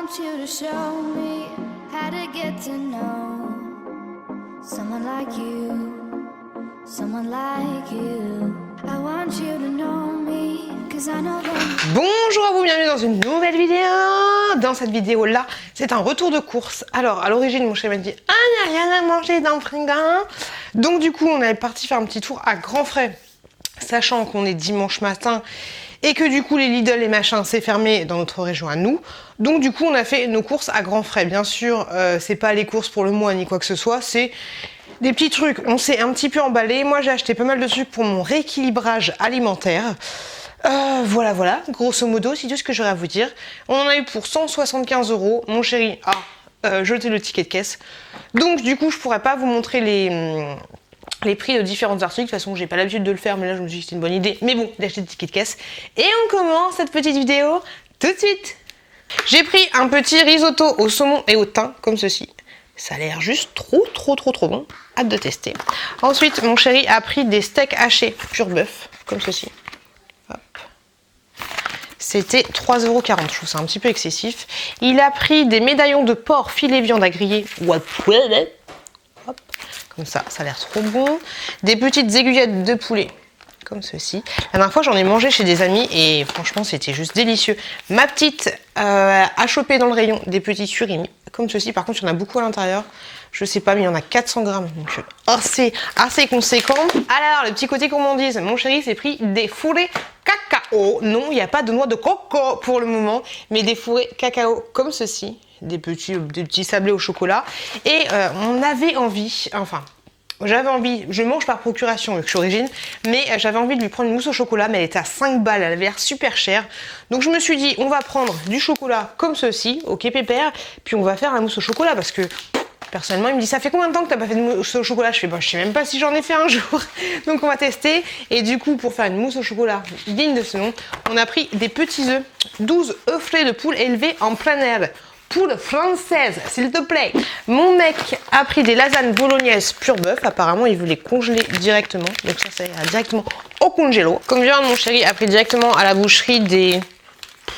want you to show me how to get to know someone like you, someone like you. I want you to know me, 'cause I know that... Bonjour à vous, bienvenue dans une nouvelle vidéo. Dans cette vidéo là, c'est un retour de course. Alors à l'origine mon chéri m'a dit ah, il n'y a rien à manger dans le frigo. Donc du coup on est parti faire un petit tour à grands frais, sachant qu'on est dimanche matin et que du coup les Lidl et machin c'est fermé dans notre région à nous. Donc du coup on a fait nos courses à grands frais. Bien sûr c'est pas les courses pour le mois ni quoi que ce soit, c'est des petits trucs. On s'est un petit peu emballé. Moi j'ai acheté pas mal de trucs pour mon rééquilibrage alimentaire. Voilà, grosso modo, c'est tout ce que j'aurais à vous dire. On en a eu pour 175 €. Mon chéri a jeté le ticket de caisse. Donc du coup je pourrais pas vous montrer les prix de différents articles. De toute façon j'ai pas l'habitude de le faire, mais là je me suis dit que c'était une bonne idée. Mais bon, d'acheter le ticket de caisse. Et on commence cette petite vidéo tout de suite. J'ai pris un petit risotto au saumon et au thym, comme ceci. Ça a l'air juste trop bon. Hâte de tester. Ensuite, mon chéri a pris des steaks hachés pur bœuf, comme ceci. Hop. C'était 3,40 €. Je trouve ça un petit peu excessif. Il a pris des médaillons de porc filet viande à griller. Hop. Comme ça a l'air trop bon. Des petites aiguillettes de poulet. Comme ceci. La dernière fois j'en ai mangé chez des amis et franchement c'était juste délicieux. Ma petite a chopé dans le rayon des petits surimi comme ceci. Par contre il y en a beaucoup à l'intérieur. Je sais pas mais il y en a 400 grammes. Donc assez conséquent. Alors le petit côté gourmandise. Mon chéri s'est pris des fourrés cacao. Non il n'y a pas de noix de coco pour le moment. Mais des fourrés cacao comme ceci. Des petits sablés au chocolat. Et on avait envie, enfin... J'avais envie, je mange par procuration vu que je suis origine, mais j'avais envie de lui prendre une mousse au chocolat, mais elle était à 5 balles, elle avait l'air super chère. Donc je me suis dit, on va prendre du chocolat comme ceci, ok pépère, puis on va faire la mousse au chocolat parce que personnellement il me dit ça fait combien de temps que t'as pas fait de mousse au chocolat? Je fais bah je sais même pas si j'en ai fait un jour. Donc on va tester et du coup pour faire une mousse au chocolat digne de ce nom, on a pris des petits œufs, 12 œufs frais de poule élevés en plein air. Poule française, s'il te plaît. Mon mec a pris des lasagnes bolognaises pur bœuf. Apparemment, il veut les congeler directement. Donc ça ira directement au congélo. Comme vient mon chéri a pris directement à la boucherie des...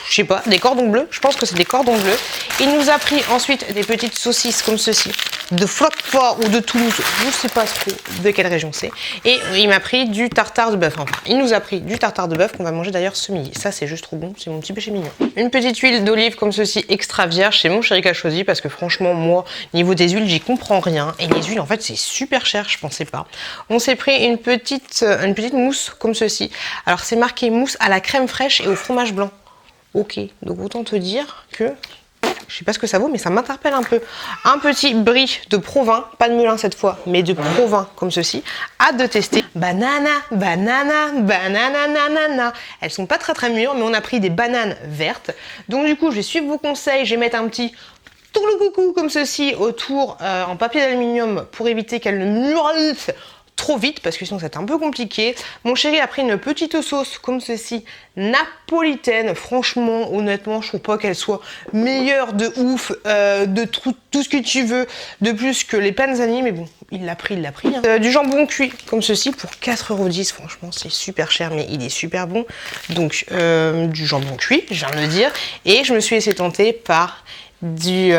Je sais pas, des cordons bleus. Je pense que c'est des cordons bleus. Il nous a pris ensuite des petites saucisses comme ceci. De Francfort ou de Toulouse. Je ne sais pas trop de quelle région c'est. Et il m'a pris du tartare de bœuf. Enfin, il nous a pris du tartare de bœuf qu'on va manger d'ailleurs ce midi. Ça, c'est juste trop bon. C'est mon petit péché mignon. Une petite huile d'olive comme ceci, extra vierge. C'est mon chéri qui a choisi parce que franchement, moi, niveau des huiles, j'y comprends rien. Et les huiles, en fait, c'est super cher. Je pensais pas. On s'est pris une petite mousse comme ceci. Alors, c'est marqué mousse à la crème fraîche et au fromage blanc. Ok, donc autant te dire que je sais pas ce que ça vaut, mais ça m'interpelle un peu. Un petit brie de Provins, pas de Melun cette fois, mais de Provins comme ceci. Hâte de tester. Banana. Elles sont pas très mûres, mais on a pris des bananes vertes. Donc du coup, je vais suivre vos conseils. Je vais mettre un petit tout le coucou comme ceci autour en papier d'aluminium pour éviter qu'elles ne mûrissent trop vite parce que sinon c'est un peu compliqué. Mon chéri a pris une petite sauce comme ceci, napolitaine. Franchement, honnêtement, je trouve pas qu'elle soit meilleure de ouf, de tout ce que tu veux, de plus que les panzani, mais bon, il l'a pris. Hein. Du jambon cuit comme ceci pour 4,10 €. Franchement, c'est super cher, mais il est super bon. Donc, du jambon cuit, je viens de le dire. Et je me suis laissé tenter par du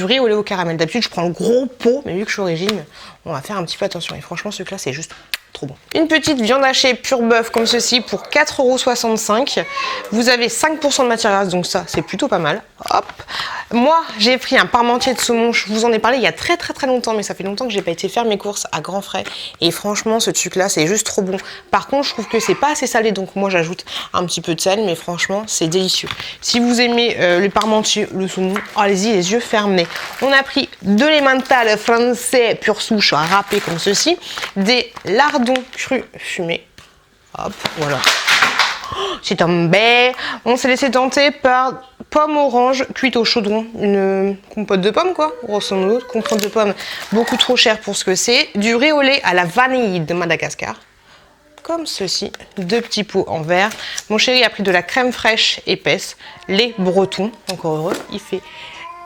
riz au lait au caramel. D'habitude je prends le gros pot, mais vu que je suis origine, on va faire un petit peu attention. Et franchement ce là c'est juste trop bon. Une petite viande hachée pur bœuf comme ceci pour 4,65 €. Vous avez 5% de matière grasse, donc ça c'est plutôt pas mal. Hop. Moi j'ai pris un parmentier de saumon. Je vous en ai parlé il y a très longtemps, mais ça fait longtemps que j'ai pas été faire mes courses à grands frais. Et franchement ce truc là c'est juste trop bon. Par contre je trouve que c'est pas assez salé, donc moi j'ajoute un petit peu de sel, mais franchement c'est délicieux. Si vous aimez les parmentiers, le saumon, allez-y les yeux fermés. On a pris de l'emmental français pure souche râpé comme ceci, des lardons crus fumés. Hop, voilà. C'est tombé. On s'est laissé tenter par pomme orange cuite au chaudron. Une compote de pommes quoi, grosso modo. Compote de pommes beaucoup trop cher pour ce que c'est. Du riz au lait à la vanille de Madagascar. Comme ceci, 2 petits pots en verre. Mon chéri a pris de la crème fraîche épaisse. Les Bretons, encore heureux, il fait...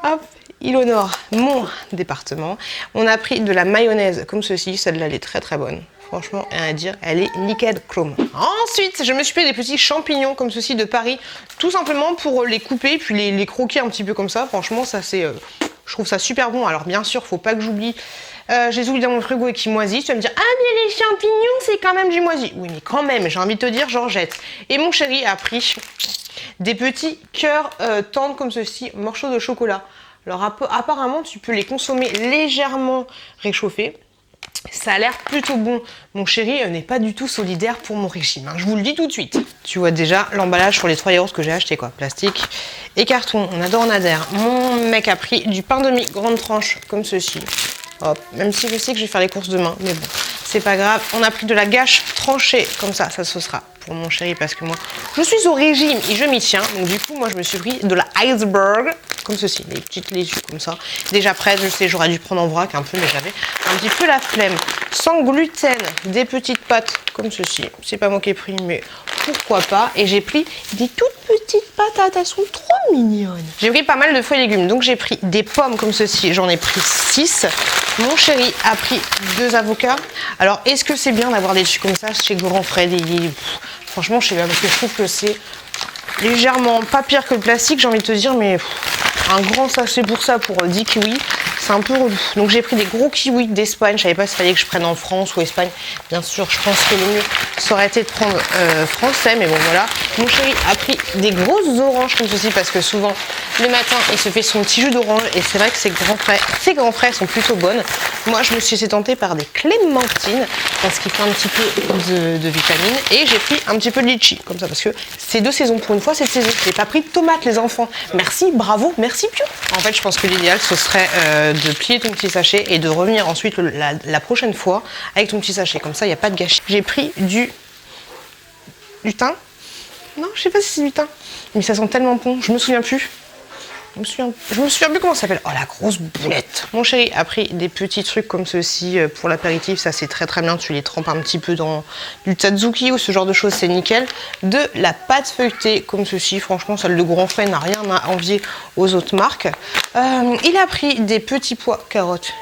Hop, il honore mon département. On a pris de la mayonnaise comme ceci. Celle-là, elle est très bonne. Franchement, rien à dire, elle est nickel chrome. Ensuite, je me suis fait des petits champignons comme ceci de Paris, tout simplement pour les couper puis les croquer un petit peu comme ça. Franchement, ça c'est, je trouve ça super bon. Alors bien sûr, faut pas que j'oublie. Je les oublie dans mon frigo et qui moisissent. Tu vas me dire, ah mais les champignons c'est quand même du moisi. Oui mais quand même, j'ai envie de te dire, j'en jette. Et mon chéri a pris des petits cœurs tendres comme ceci, morceaux de chocolat. Alors apparemment tu peux les consommer légèrement réchauffés. Ça a l'air plutôt bon. Mon chéri n'est pas du tout solidaire pour mon régime, hein. Je vous le dis tout de suite. Tu vois déjà l'emballage sur les 3 yaourts que j'ai acheté quoi. Plastique et carton, on adore, on adhère. Mon mec a pris du pain demi grande tranche comme ceci. Hop, même si je sais que je vais faire les courses demain, mais bon, c'est pas grave. On a pris de la gâche tranchée comme ça ce sera pour mon chéri parce que moi, je suis au régime et je m'y tiens. Donc du coup, moi, je me suis pris de la iceberg comme ceci, des petites laitues comme ça. Déjà prête, je sais, j'aurais dû prendre en vrac un peu, mais j'avais un petit peu la flemme. Sans gluten, des petites pâtes comme ceci. C'est pas moi qui ai pris, mais pourquoi pas. Et j'ai pris des toutes petites patates, elles sont trop mignonnes. J'ai pris pas mal de fruits et légumes, donc j'ai pris des pommes comme ceci, j'en ai pris 6. Mon chéri a pris 2 avocats. Alors, est-ce que c'est bien d'avoir des trucs comme ça chez Grand Frais? Franchement, je sais pas, parce que je trouve que c'est légèrement pas pire que le plastique, j'ai envie de te dire, mais un grand sachet pour ça, pour 10 kiwis, c'est un peu relou. Donc j'ai pris des gros kiwis d'Espagne, je savais pas s'il fallait que je prenne en France ou Espagne. Bien sûr, je pense que le mieux, ça aurait été de prendre français, mais bon voilà. Mon chéri a pris des grosses oranges comme ceci, parce que souvent, le matin, il se fait son petit jus d'orange, et c'est vrai que ces grands frais sont plutôt bonnes. Moi, je me suis laissée tenter par des clémentines, parce qu'il fait un petit peu de vitamines, et j'ai pris un petit peu de litchi, comme ça, parce que c'est de saison. Pour une fois, c'est de saison. J'ai pas pris de tomates, les enfants. Merci, bravo, merci Pio. En fait, je pense que l'idéal, ce serait de plier ton petit sachet et de revenir ensuite la prochaine fois avec ton petit sachet. Comme ça, il n'y a pas de gâchis. J'ai pris du thym. Non, je sais pas si c'est du thym. Mais ça sent tellement bon, je me souviens plus. Je me souviens plus comment ça s'appelle. Oh la grosse boulette. Mon chéri a pris des petits trucs comme ceci pour l'apéritif. Ça c'est très très bien. Tu les trempes un petit peu dans du tzatziki ou ce genre de choses, c'est nickel. De la pâte feuilletée comme ceci. Franchement, celle de Grand Frais n'a rien à envier aux autres marques. Il a pris des petits pois carottes.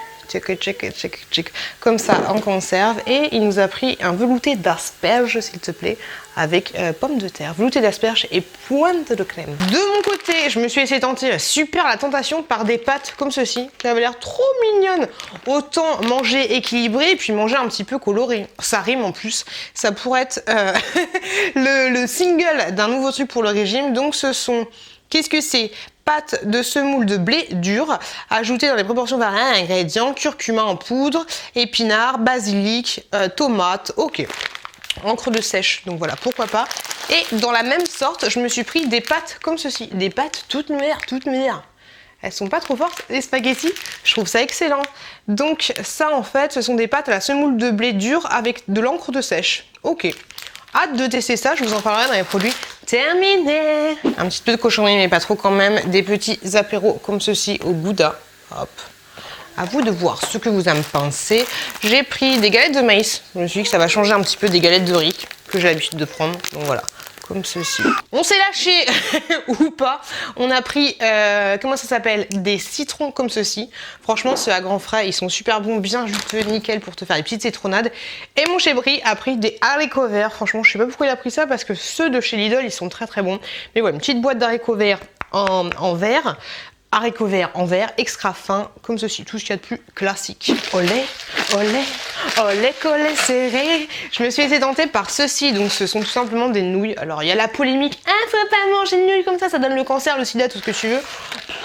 Comme ça en conserve, et il nous a pris un velouté d'asperges s'il te plaît avec pommes de terre, velouté d'asperges et pointe de crème. De mon côté, je me suis laissé tenter super la tentation par des pâtes comme ceci qui avaient l'air trop mignonnes. Autant manger équilibré et puis manger un petit peu coloré, ça rime en plus. Ça pourrait être le single d'un nouveau truc pour le régime. Donc ce sont, qu'est-ce que c'est? Pâte de semoule de blé dur, ajoutée dans les proportions variées ingrédients, curcuma en poudre, épinards, basilic, tomates, ok. Encre de sèche, donc voilà, pourquoi pas. Et dans la même sorte, je me suis pris des pâtes comme ceci, des pâtes toutes mûres. Elles sont pas trop fortes, les spaghettis, je trouve ça excellent. Donc ça en fait, ce sont des pâtes à la semoule de blé dur avec de l'encre de sèche, ok. Hâte de tester ça, je vous en parlerai dans les produits terminés. Un petit peu de cochonnerie, mais pas trop quand même. Des petits apéros comme ceci au Gouda. Hop. À vous de voir ce que vous en pensez. J'ai pris des galettes de maïs. Je me suis dit que ça va changer un petit peu des galettes de riz que j'ai l'habitude de prendre. Donc voilà. Comme ceci. On s'est lâché ou pas. On a pris, comment ça s'appelle? Des citrons comme ceci. Franchement, ceux à Grand Frais, ils sont super bons, bien juteux, nickel pour te faire des petites citronades. Et mon chéri a pris des haricots verts. Franchement, je sais pas pourquoi il a pris ça, parce que ceux de chez Lidl, ils sont très très bons. Mais ouais, une petite boîte d'haricots verts en verre. Haricots verts en verre, extra fin, comme ceci, tout ce qu'il y a de plus classique. Olé, olé, olé, collé, serré. Je me suis laissé tenter par ceci, donc ce sont tout simplement des nouilles. Alors il y a la polémique, ah faut pas manger de nouilles comme ça donne le cancer, le sida, tout ce que tu veux.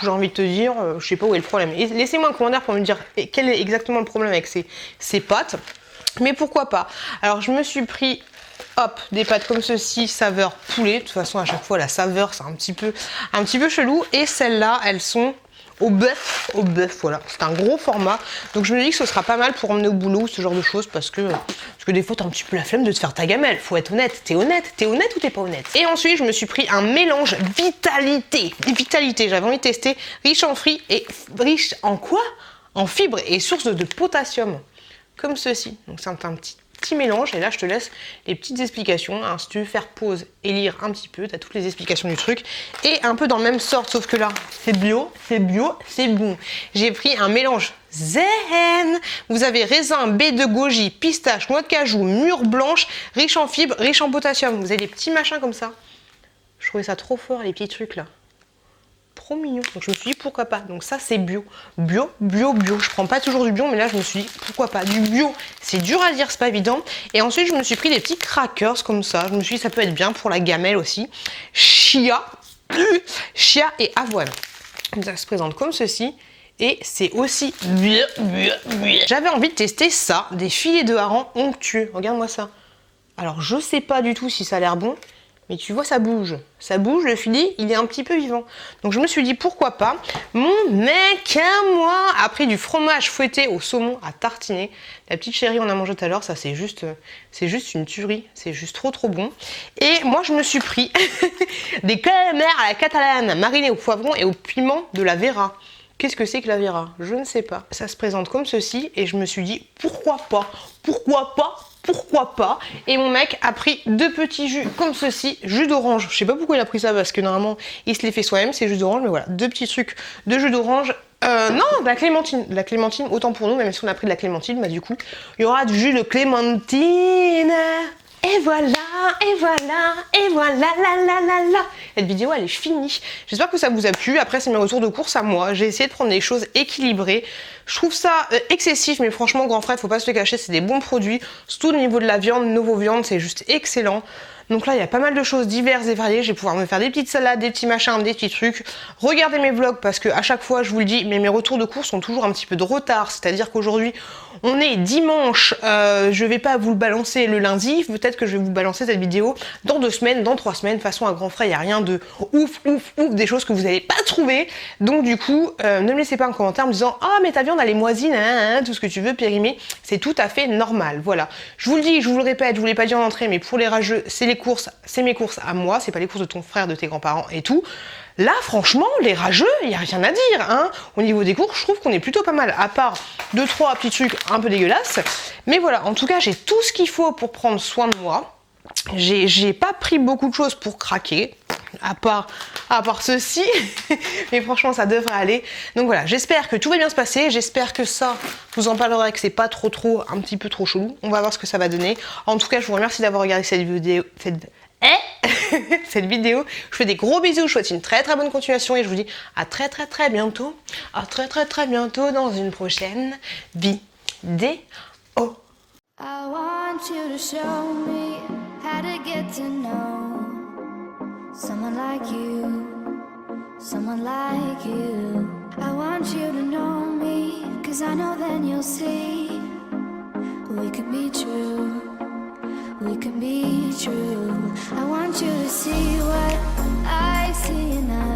J'ai envie de te dire, je sais pas où est le problème. Et laissez-moi un commentaire pour me dire quel est exactement le problème avec ces pâtes. Mais pourquoi pas. Alors je me suis pris... Hop, des pâtes comme ceci, saveur poulet. De toute façon, à chaque fois, la saveur, c'est un petit peu chelou. Et celles-là, elles sont au bœuf, voilà. C'est un gros format. Donc, je me dis que ce sera pas mal pour emmener au boulot, ce genre de choses, parce que des fois, t'as un petit peu la flemme de te faire ta gamelle. Faut être honnête. T'es honnête ou t'es pas honnête? Et ensuite, je me suis pris un mélange vitalité. J'avais envie de tester. Riche en fruits et riche en quoi? En fibres et source de potassium. Comme ceci. Donc, c'est un petit mélange, et là je te laisse les petites explications, hein. Si tu veux faire pause et lire un petit peu, tu as toutes les explications du truc, et un peu dans la même sorte, sauf que là c'est bio, c'est bon. J'ai pris un mélange zen. Vous avez raisin, baie de goji, pistache, noix de cajou, mûre blanche, riche en fibres, riche en potassium. Vous avez des petits machins comme ça. Je trouvais ça trop fort, les petits trucs là. Trop mignon. Donc je me suis dit pourquoi pas. Donc ça c'est bio. Bio. Je prends pas toujours du bio, mais là je me suis dit pourquoi pas. Du bio, c'est dur à dire, c'est pas évident. Et ensuite je me suis pris des petits crackers comme ça. Je me suis dit ça peut être bien pour la gamelle aussi. Chia et avoine. Ça se présente comme ceci. Et c'est aussi bien. J'avais envie de tester ça, des filets de hareng onctueux. Regarde-moi ça. Alors je sais pas du tout si ça a l'air bon. Mais tu vois, ça bouge, le filet, il est un petit peu vivant. Donc je me suis dit, pourquoi pas. Mon mec à moi a pris du fromage fouetté au saumon à tartiner. La petite chérie, on a mangé tout à l'heure, ça c'est juste une tuerie. C'est juste trop bon. Et moi, je me suis pris des calamars à la catalane, marinés au poivron et au piment de la Vera. Qu'est-ce que c'est que la Vera? Je ne sais pas. Ça se présente comme ceci et je me suis dit, pourquoi pas? Et mon mec a pris 2 petits jus comme ceci, jus d'orange. Je sais pas pourquoi il a pris ça parce que normalement il se les fait soi-même, c'est jus d'orange, mais voilà, 2 petits trucs de jus d'orange. Non, de la clémentine. De la clémentine, autant pour nous, même si on a pris de la clémentine, bah du coup, il y aura du jus de clémentine. Et voilà, la. Cette vidéo, elle est finie. J'espère que ça vous a plu. Après, c'est mes retours de course à moi. J'ai essayé de prendre des choses équilibrées. Je trouve ça excessif, mais franchement, grand frère, faut pas se le cacher, c'est des bons produits. Surtout au niveau de la viande, Novo Viande, c'est juste excellent. Donc là, il y a pas mal de choses diverses et variées. Je vais pouvoir me faire des petites salades, des petits machins, des petits trucs. Regardez mes vlogs parce que à chaque fois, je vous le dis, mais mes retours de course ont toujours un petit peu de retard. C'est-à-dire qu'aujourd'hui, on est dimanche. Je vais pas vous le balancer le lundi. Peut-être que je vais vous balancer cette vidéo dans 2 semaines, dans 3 semaines. De toute façon, à grand frère, il n'y a rien de ouf, des choses que vous n'allez pas trouver. Donc du coup, ne me laissez pas un commentaire en me disant « Ah, mais ta viande, elle est moisine, tout ce que tu veux, périmé. » C'est tout à fait normal. Voilà. Je vous le dis, je vous le répète, je vous l'ai pas dit en entrée, mais pour les rageux, c'est les courses, c'est mes courses à moi, c'est pas les courses de ton frère, de tes grands-parents et tout. Là, franchement, les rageux, il n'y a rien à dire, hein. Au niveau des courses, je trouve qu'on est plutôt pas mal, à part 2-3 petits trucs un peu dégueulasses. Mais voilà, en tout cas, j'ai tout ce qu'il faut pour prendre soin de moi. J'ai pas pris beaucoup de choses pour craquer, à part ceci, mais franchement ça devrait aller. Donc voilà, j'espère que tout va bien se passer, j'espère que ça, je vous en parlerai, que c'est pas trop, un petit peu trop chelou. On va voir ce que ça va donner. En tout cas, je vous remercie d'avoir regardé cette vidéo. Cette vidéo. Je vous fais des gros bisous, je vous souhaite une très bonne continuation et je vous dis à très bientôt. À très bientôt dans une prochaine vidéo. I want you to show me how to get to know someone like you, someone like you. I want you to know me, 'cause I know then you'll see we could be true, we could be true. I want you to see what I see in us.